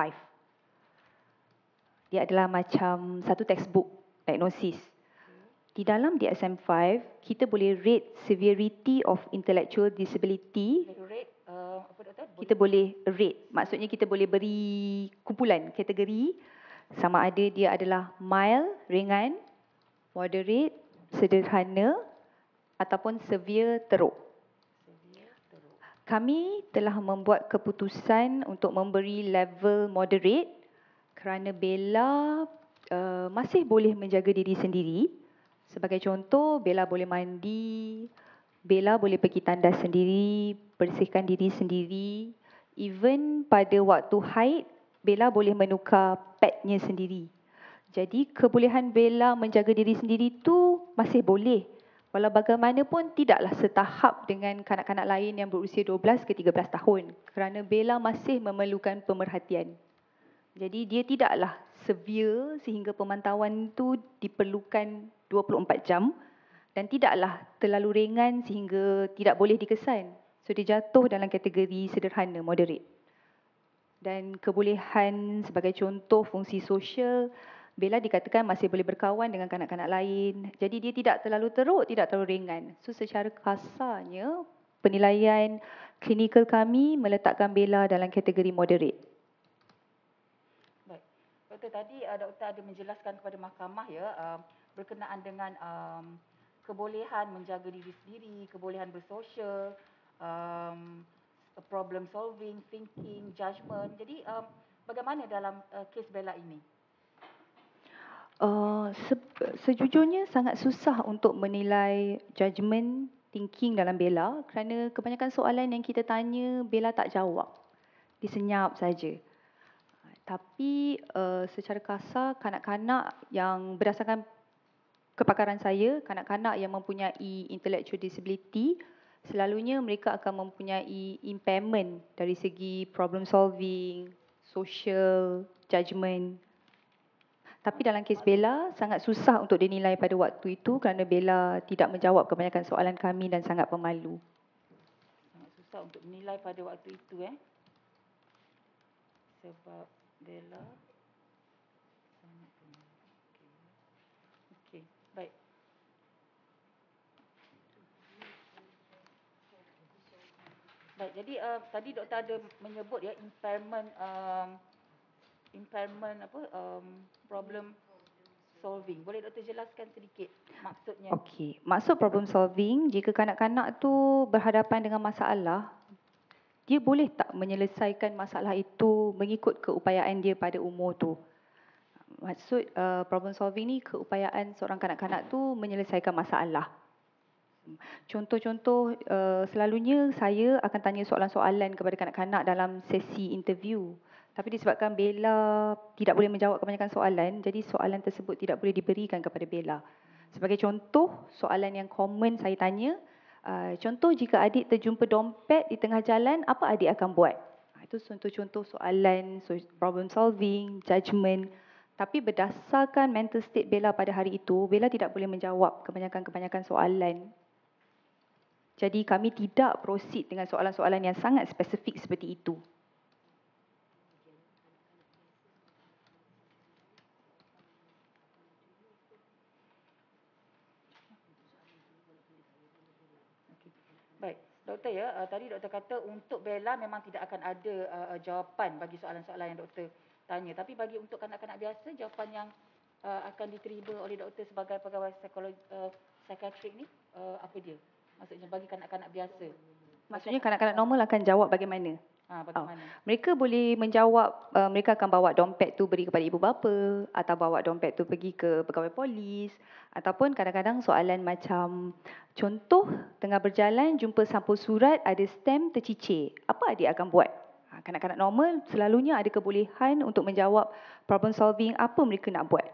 Dia adalah macam satu textbook diagnosis. Di dalam DSM-5, kita boleh rate severity of intellectual disability. Rate apa doktor? Kita boleh rate, maksudnya kita boleh beri kumpulan kategori sama ada dia adalah mild, ringan, moderate, sederhana ataupun severe, teruk. Kami telah membuat keputusan untuk memberi level moderate kerana Bella masih boleh menjaga diri sendiri. Sebagai contoh, Bella boleh mandi, Bella boleh pergi tandas sendiri, bersihkan diri sendiri. Even pada waktu haid, Bella boleh menukar padnya sendiri. Jadi kebolehan Bella menjaga diri sendiri tu masih boleh. Walau bagaimanapun tidaklah setahap dengan kanak-kanak lain yang berusia 12 ke 13 tahun. Kerana Bella masih memerlukan pemerhatian. Jadi dia tidaklah severe sehingga pemantauan itu diperlukan 24 jam. Dan tidaklah terlalu ringan sehingga tidak boleh dikesan. So dia jatuh dalam kategori sederhana, moderate. Dan kebolehan sebagai contoh fungsi sosial, Bella dikatakan masih boleh berkawan dengan kanak-kanak lain. Jadi dia tidak terlalu teruk, tidak terlalu ringan. So secara kasarnya, penilaian klinikal kami meletakkan Bella dalam kategori moderate. Baik. Doktor tadi doktor ada menjelaskan kepada mahkamah ya berkenaan dengan kebolehan menjaga diri sendiri, kebolehan bersosial, problem solving, thinking, judgement. Jadi bagaimana dalam kes Bella ini? Sejujurnya sangat susah untuk menilai judgement thinking dalam Bella kerana kebanyakan soalan yang kita tanya Bella tak jawab. Dia senyap saja. Tapi secara kasar kanak-kanak yang berdasarkan kepakaran saya, kanak-kanak yang mempunyai intellectual disability selalunya mereka akan mempunyai impairment dari segi problem solving, social, judgement. Tapi dalam kes Bella, sangat susah untuk dinilai pada waktu itu kerana Bella tidak menjawab kebanyakan soalan kami dan sangat pemalu. Sangat susah untuk menilai pada waktu itu sebab Bella sangat pemalu. Okey, baik. Baik, jadi tadi doktor ada menyebut ya impairment problem solving. Boleh doktor jelaskan sedikit maksudnya? Okey, maksud problem solving, jika kanak-kanak tu berhadapan dengan masalah, dia boleh tak menyelesaikan masalah itu mengikut keupayaan dia pada umur tu. Maksud problem solving ni keupayaan seorang kanak-kanak tu menyelesaikan masalah. Contoh-contoh, selalunya saya akan tanya soalan-soalan kepada kanak-kanak dalam sesi interview. Tapi disebabkan Bella tidak boleh menjawab kebanyakan soalan, jadi soalan tersebut tidak boleh diberikan kepada Bella. Sebagai contoh, soalan yang common saya tanya, contoh jika adik terjumpa dompet di tengah jalan, apa adik akan buat? Itu contoh-contoh soalan, problem solving, judgement. Tapi berdasarkan mental state Bella pada hari itu, Bella tidak boleh menjawab kebanyakan soalan. Jadi kami tidak proceed dengan soalan-soalan yang sangat spesifik seperti itu. Baik, doktor ya, tadi doktor kata untuk Bella memang tidak akan ada jawapan bagi soalan-soalan yang doktor tanya. Tapi bagi untuk kanak-kanak biasa, jawapan yang akan diterima oleh doktor sebagai pegawai psikiatrik ni apa dia? Maksudnya bagi kanak-kanak biasa. Maksudnya kanak-kanak normal akan jawab bagaimana? Bagaimana? Mereka boleh menjawab, mereka akan bawa dompet tu beri kepada ibu bapa atau bawa dompet tu pergi ke pegawai polis ataupun kadang-kadang soalan macam contoh tengah berjalan jumpa sampul surat ada stem tercicir. Apa adik akan buat? Kanak-kanak normal selalunya ada kebolehan untuk menjawab problem solving apa mereka nak buat.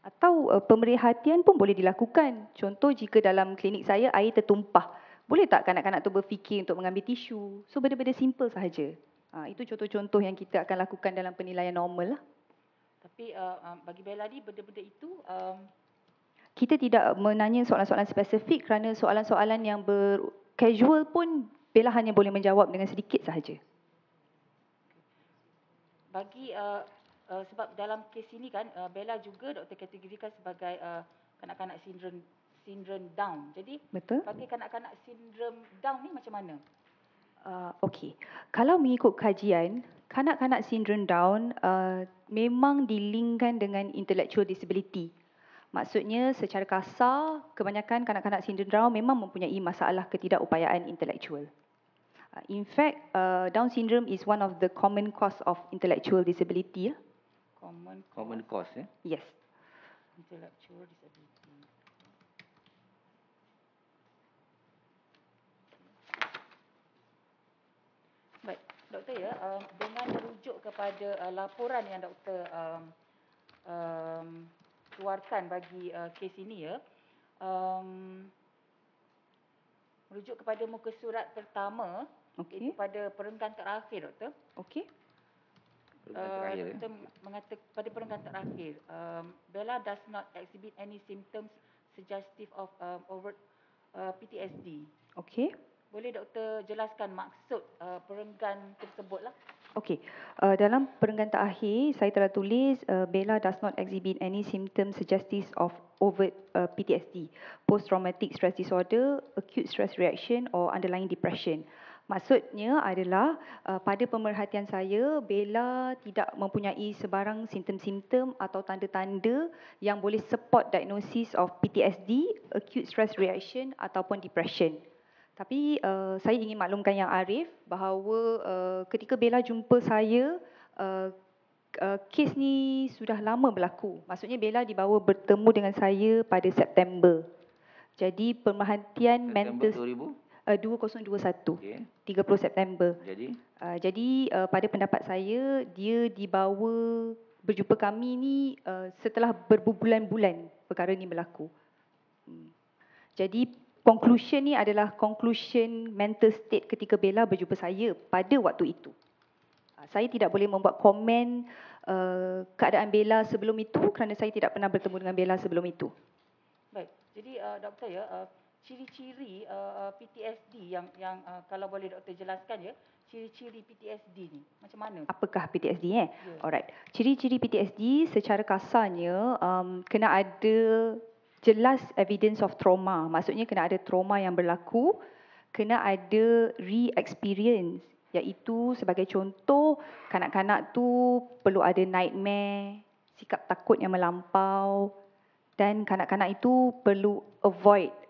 Atau pemerhatian pun boleh dilakukan. Contoh jika dalam klinik saya air tertumpah. Boleh tak kanak-kanak tu berfikir untuk mengambil tisu? So benda-benda simple sahaja. Itu contoh-contoh yang kita akan lakukan dalam penilaian normal lah. Tapi bagi Bella ni benda-benda itu kita tidak menanya soalan-soalan spesifik kerana soalan-soalan yang casual pun Bella hanya boleh menjawab dengan sedikit sahaja. Bagi sebab dalam kes ini kan Bella juga doktor kategorikan sebagai kanak-kanak sindrom Down. Jadi betul? Bagi kanak-kanak sindrom Down ni macam mana? Okey. Kalau mengikut kajian, kanak-kanak sindrom Down memang dilinkkan dengan intellectual disability. Maksudnya secara kasar, kebanyakan kanak-kanak sindrom Down memang mempunyai masalah ketidakupayaan intelektual. In fact, Down syndrome is one of the common cause of intellectual disability. Common cause Yes. Intellectual disability. Baik, doktor ya, dengan merujuk kepada laporan yang doktor keluarkan bagi kes ini ya, merujuk kepada muka surat pertama, iaitu pada perenggan terakhir, doktor. Okey. Doktor mengatakan pada perenggan terakhir, Bella does not exhibit any symptoms suggestive of overt PTSD. Okey. Boleh doktor jelaskan maksud perenggan tersebutlah? Okey. Dalam perenggan terakhir, saya telah tulis Bella does not exhibit any symptoms suggestive of overt PTSD, post-traumatic stress disorder, acute stress reaction or underlying depression. Maksudnya adalah pada pemerhatian saya, Bella tidak mempunyai sebarang simptom-simptom atau tanda-tanda yang boleh support diagnosis of PTSD, acute stress reaction ataupun depression. Tapi saya ingin maklumkan yang Arif bahawa ketika Bella jumpa saya, kes ni sudah lama berlaku. Maksudnya Bella dibawa bertemu dengan saya pada September. Jadi pemerhatian September mental 2021, okey. 30 September. Jadi Pada pendapat saya, dia dibawa berjumpa kami ni setelah berbulan-bulan perkara ni berlaku. Jadi conclusion ni adalah conclusion mental state ketika Bella berjumpa saya pada waktu itu. Saya tidak boleh membuat komen keadaan Bella sebelum itu kerana saya tidak pernah bertemu dengan Bella sebelum itu. Baik. Jadi doktor ya, ciri-ciri PTSD yang kalau boleh doktor jelaskan ya, ciri-ciri PTSD ni macam mana? Apakah PTSD Ya. Alright. Ciri-ciri PTSD secara kasarnya kena ada jelas evidence of trauma. Maksudnya kena ada trauma yang berlaku, kena ada re-experience, iaitu sebagai contoh kanak-kanak tu perlu ada nightmare, sikap takut yang melampau, dan kanak-kanak itu perlu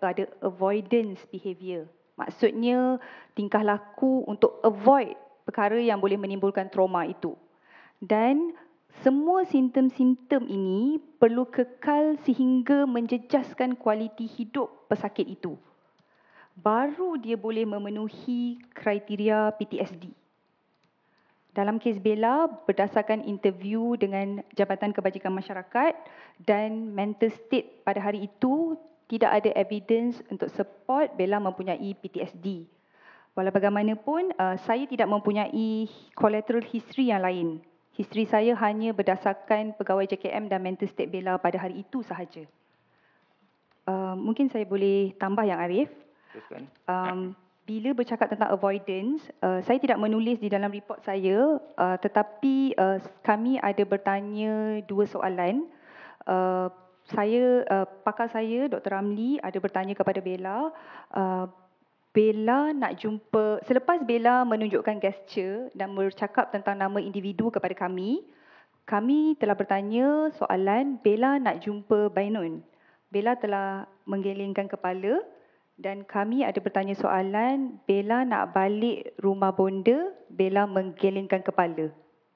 ada avoidance behavior. Maksudnya tingkah laku untuk avoid perkara yang boleh menimbulkan trauma itu. Dan semua simptom-simptom ini perlu kekal sehingga menjejaskan kualiti hidup pesakit itu. Baru dia boleh memenuhi kriteria PTSD. Dalam kes Bella, berdasarkan interview dengan Jabatan Kebajikan Masyarakat dan mental state pada hari itu, tidak ada evidence untuk support Bella mempunyai PTSD. Walau bagaimanapun, saya tidak mempunyai collateral history yang lain. History saya hanya berdasarkan pegawai JKM dan mental state Bella pada hari itu sahaja. Mungkin saya boleh tambah yang Arif. teruskan. Bila bercakap tentang avoidance, saya tidak menulis di dalam report saya, tetapi kami ada bertanya 2 soalan. Pakar saya, Dr. Ramli, ada bertanya kepada Bella, Bella nak jumpa, selepas Bella menunjukkan gesture dan bercakap tentang nama individu kepada kami telah bertanya soalan, Bella nak jumpa Bainun. Bella telah menggelengkan kepala. Dan kami ada bertanya soalan, Bella nak balik rumah bonda, Bella menggelengkan kepala.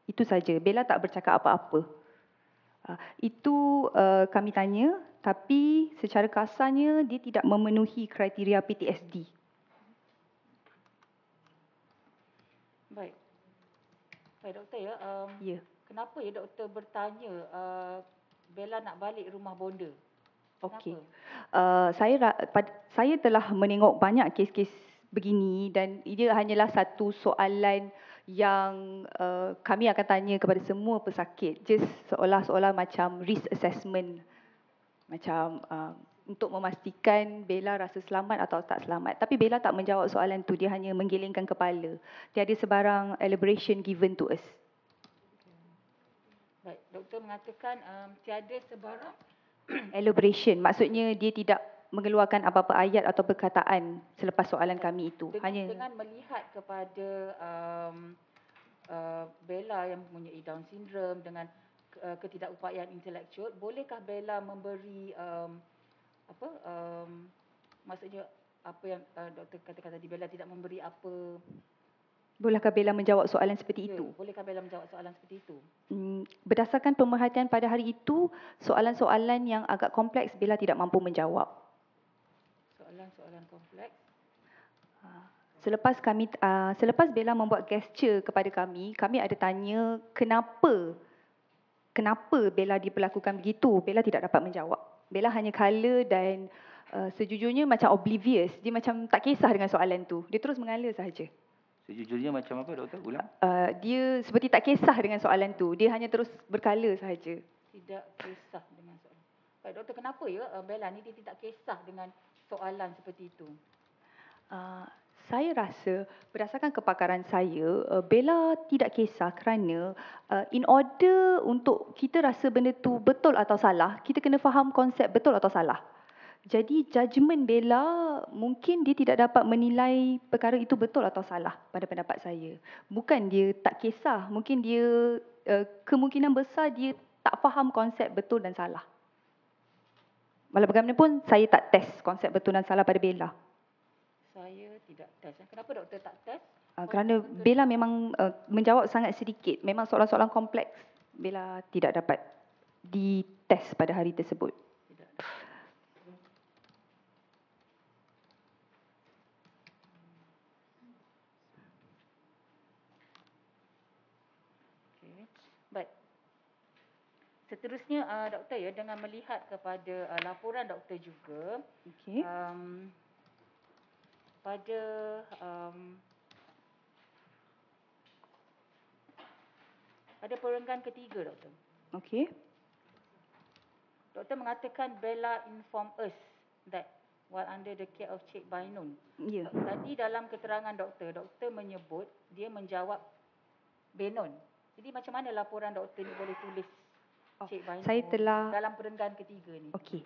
Itu saja. Bella tak bercakap apa-apa. Itu kami tanya, tapi secara kasarnya dia tidak memenuhi kriteria PTSD. Baik. Baik doktor ya. Ya. Kenapa ya doktor bertanya Bella nak balik rumah bonda? Okey. Saya telah menengok banyak kes-kes begini dan ia hanyalah satu soalan yang kami akan tanya kepada semua pesakit. Just seolah-olah macam risk assessment. Macam untuk memastikan Bella rasa selamat atau tak selamat. Tapi Bella tak menjawab soalan tu, dia hanya menggelengkan kepala. Tiada sebarang elaboration given to us. Baik, doktor mengatakan tiada sebarang elaboration, maksudnya dia tidak mengeluarkan apa-apa ayat atau perkataan selepas soalan kami itu. Dengan melihat kepada Bella yang mempunyai Down syndrome dengan ketidakupayaan intelektual, bolehkah Bella memberi maksudnya apa yang doktor katakan tadi, Bella tidak memberi apa? Bolehkah Bella menjawab soalan seperti itu? Bolehkah Bella menjawab soalan seperti itu? Berdasarkan pemerhatian pada hari itu, soalan-soalan yang agak kompleks Bella tidak mampu menjawab. Soalan-soalan kompleks. Selepas Bella membuat gesture kepada kami ada tanya kenapa Bella diperlakukan begitu. Bella tidak dapat menjawab. Bella hanya kala dan sejujurnya macam oblivious. Dia macam tak kisah dengan soalan tu. Dia terus mengalir sahaja. Sejujurnya macam apa doktor? Ulang. Dia seperti tak kisah dengan soalan tu. Dia hanya terus berkala sahaja. Tidak kisah dengan soalan. Baik doktor, kenapa ya Bella ni dia tidak kisah dengan soalan seperti itu? Saya rasa berdasarkan kepakaran saya, Bella tidak kisah kerana in order untuk kita rasa benda tu betul atau salah, kita kena faham konsep betul atau salah. Jadi judgement Bella mungkin dia tidak dapat menilai perkara itu betul atau salah pada pendapat saya. Bukan dia tak kisah, mungkin dia kemungkinan besar dia tak faham konsep betul dan salah. Walau bagaimanapun saya tak test konsep betul dan salah pada Bella. Saya tidak test. Kenapa doktor tak test? Kerana Bella memang menjawab sangat sedikit. Memang soalan-soalan kompleks Bella tidak dapat dites pada hari tersebut. Tidak. Okey. Baik. Seterusnya doktor ya, dengan melihat kepada laporan doktor juga, Okey. pada pada perenggan ketiga doktor. Okey. Doktor mengatakan Bella inform us that while under the care of Cik Bainun. Ya. Tadi dalam keterangan doktor, doktor menyebut dia menjawab Benon. Jadi macam mana laporan doktor ni boleh tulis Cik Bainun Saya telah dalam perenggan ketiga ni? Okey.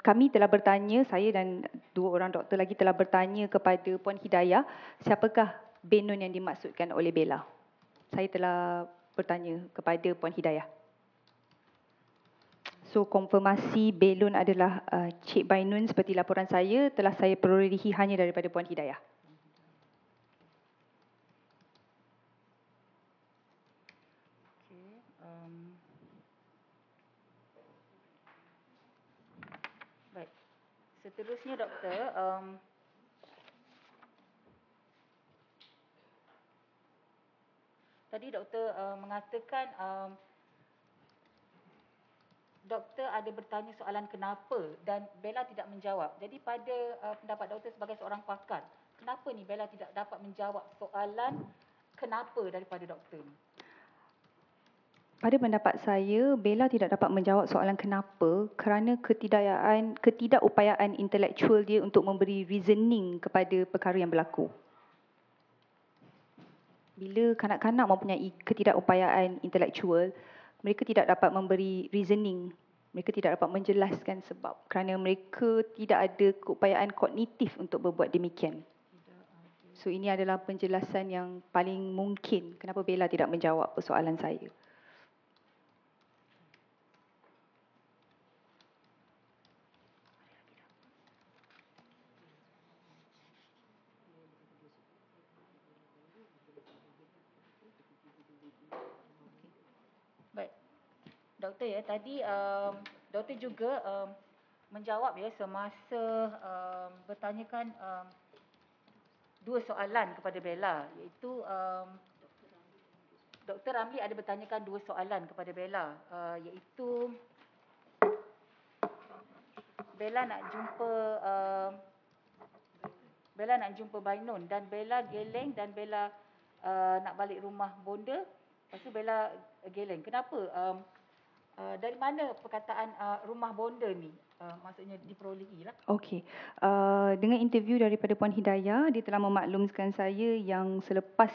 Kami telah bertanya, saya dan dua orang doktor lagi telah bertanya kepada Puan Hidayah, siapakah Benon yang dimaksudkan oleh Bella. Saya telah bertanya kepada Puan Hidayah. So, konfirmasi Belon adalah Cik Bainun seperti laporan saya telah saya perolehi hanya daripada Puan Hidayah. Okey. Baik. Seterusnya doktor, tadi doktor mengatakan doktor ada bertanya soalan kenapa dan Bella tidak menjawab. Jadi pada pendapat doktor sebagai seorang pakar, kenapa ni Bella tidak dapat menjawab soalan kenapa daripada doktor ni? Pada pendapat saya, Bella tidak dapat menjawab soalan kenapa kerana ketidakupayaan intelektual dia untuk memberi reasoning kepada perkara yang berlaku. Bila kanak-kanak mempunyai ketidakupayaan intelektual, mereka tidak dapat memberi reasoning. Mereka tidak dapat menjelaskan sebab kerana mereka tidak ada keupayaan kognitif untuk berbuat demikian. So ini adalah penjelasan yang paling mungkin kenapa Bella tidak menjawab persoalan saya. Baik. Doktor ya, tadi doktor juga menjawab ya semasa bertanyakan dua soalan kepada Bella, iaitu Dr. Ramli ada bertanyakan dua soalan kepada Bella, iaitu Bella nak jumpa Bainun dan Bella geleng dan Bella nak balik rumah bonda. Lepas tu Bella geleng. Kenapa? Dari mana perkataan rumah bonda ni maksudnya diperolehi lah? Okey. Dengan interview daripada Puan Hidayah, dia telah memaklumkan saya yang selepas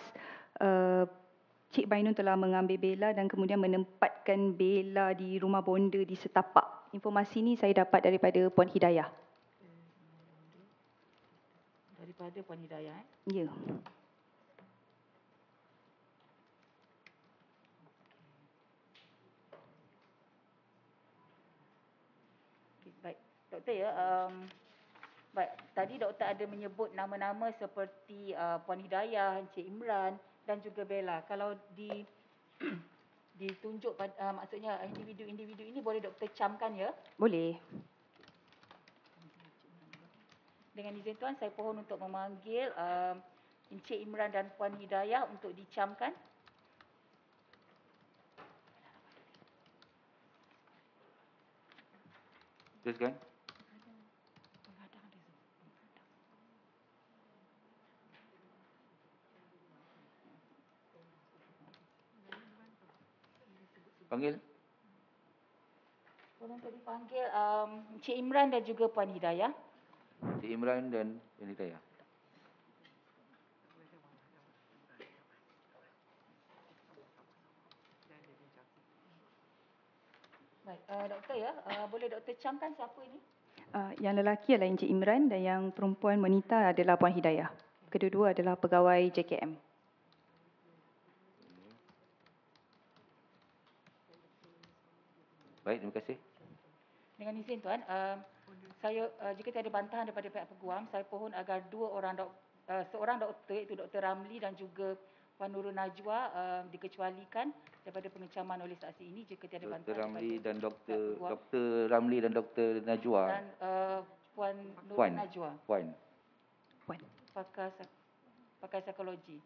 Cik Bainun telah mengambil Bella dan kemudian menempatkan Bella di rumah bonda di setapak. Informasi ni saya dapat daripada Puan Hidayah. Daripada Puan Hidayah. Ya. Okay, baik. Doktor ya, baik. Tadi doktor ada menyebut nama-nama seperti Puan Hidayah, Encik Imran dan juga Bella. Kalau ditunjuk maksudnya individu-individu ini boleh doktor camkan ya? Boleh. Dengan izin tuan, saya pohon untuk memanggil Encik Imran dan Puan Hidayah untuk dicamkan. Teruskan. Panggil. Tolong untuk dipanggil Encik Imran dan juga Puan Hidayah. Cik Imran dan Puan Hidayah. Baik, doktor ya, boleh doktor camkan siapa ini? Yang lelaki adalah Encik Imran dan yang perempuan wanita adalah Puan Hidayah. Kedua-dua adalah pegawai JKM. Baik, terima kasih. Dengan izin tuan, saya jika tiada bantahan daripada pihak peguam, saya pohon agar seorang doktor iaitu Dr. Ramli dan juga Puan Nurul Najwa dikecualikan daripada pengecaman oleh saksi ini jika tiada Dr. bantahan Ramli daripada dan pihak peguam Dr. Ramli dan Dr. Najwa. dan Puan Nurul Puan. Najwa, Puan. Puan. pakar psikologi.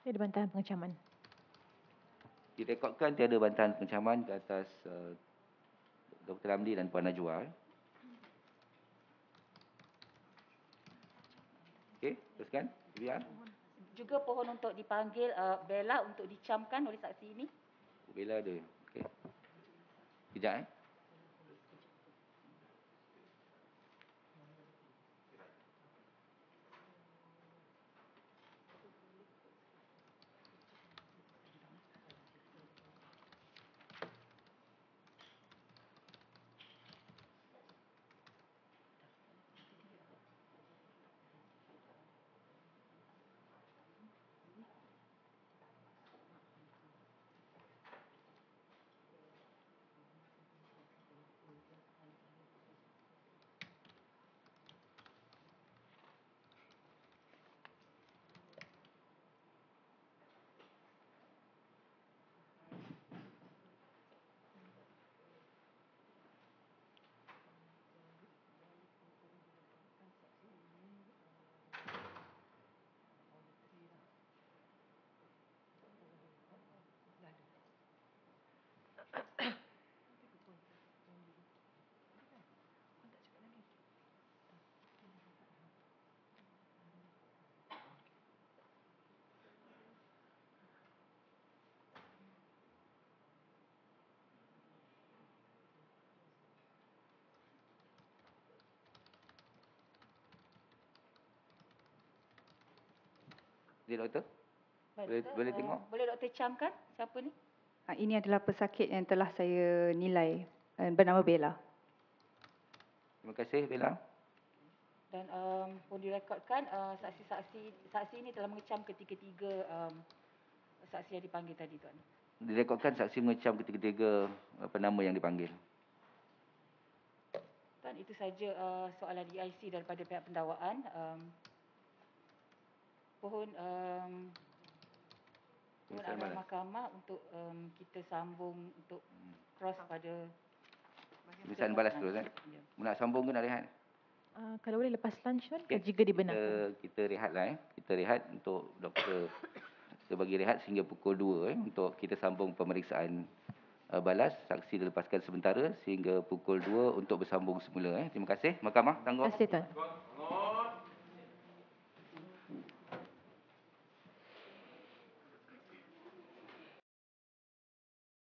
Tiada bantahan pengecaman. Direkodkan tiada bantahan pengecaman ke atas Dr. Ramli dan Puan Najwa. Okey, teruskan. Biar. Juga pohon untuk dipanggil Bella untuk dicamkan oleh saksi ini. Bella ada. Okey. Sekejap Jadi doktor, Baik, boleh tengok? Boleh Doktor camkan siapa ni? Ini adalah pesakit yang telah saya nilai bernama Bella. Terima kasih Bella. Dan pun direkodkan saksi ini telah mengecam ketiga-tiga saksi yang dipanggil tadi tuan. Direkodkan saksi mengecam ketiga-tiga penama yang dipanggil. Tuan, itu saja soalan EIC daripada pihak pendakwaan. Mohon ada mahkamah untuk kita sambung untuk cross pada Pemeriksaan balas terus Ya. Nak sambung ke nak rehat? Kalau boleh lepas lunch kan, Okey. jika dibenarkan. Kita rehatlah Kita rehat untuk doktor. Kita bagi rehat sehingga pukul 2 untuk kita sambung pemeriksaan balas. Saksi dilepaskan sementara sehingga pukul 2 untuk bersambung semula. Terima kasih. Mahkamah tangguh. Terima kasih Tuan.